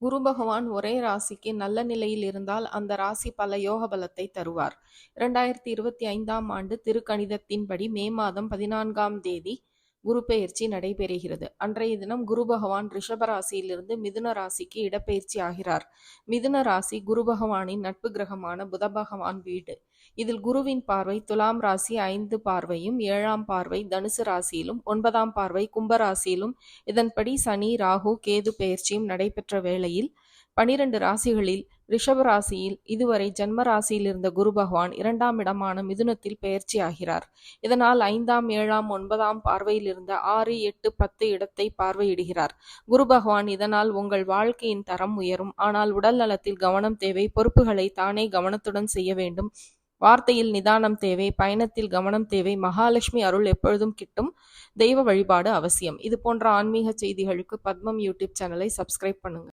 குரு பகவான் ஒரே ராசிக்கு நல்ல நிலையில் இருந்தால் அந்த ராசி பல யோக பலத்தை தருவார். 2025ஆம் ஆண்டு திருக்கணிதத்தின்படி மே மாதம் 14ஆம் தேதி குரு பெயர்ச்சி நடைபெறுகிறது. அன்றைய தினம் குரு பகவான் ரிஷப ராசியிலிருந்து மிதுன ராசிக்கு இடப்பெயர்ச்சி ஆகிறார். மிதுன ராசி குரு பகவானின் நட்பு கிரகமான புத பகவான் வீடு. இதில் குருவின் பார்வை துலாம் ராசி 5 பார்வையும், 7ஆம் பார்வை தனுசு ராசியிலும், 9ஆம் பார்வை கும்ப ராசியிலும், இதன்படி சனி, ராகு, கேது பெயர்ச்சியும் நடைபெற்ற வேளையில் 12 ராசிகளில் ரிஷப ராசியில் இதுவரை ஜன்ம ராசியில் இருந்த குரு பகவான் 2ஆம் இடமான மிதுனத்தில் பெயர்ச்சி ஆகிறார். இதனால் 5ஆம், 7ஆம், 9ஆம் பார்வையில் இருந்த 6, 8, 10 இடத்தை பார்வையிடுகிறார். குரு பகவான் இதனால் உங்கள் வாழ்க்கையின் தரம் உயரும். ஆனால் உடல் நலத்தில் கவனம் தேவை. பொறுப்புகளை தானே கவனத்துடன் செய்ய வேண்டும். வார்த்தையில் நிதானம் தேவை. பயணத்தில் கவனம் தேவை. மகாலட்சுமி அருள் எப்பொழுதும் கிட்டும். தெய்வ வழிபாடு அவசியம். இது போன்ற ஆன்மீக செய்திகளுக்கு பத்மம் யூடியூப் சேனலை சப்ஸ்கிரைப் பண்ணுங்க.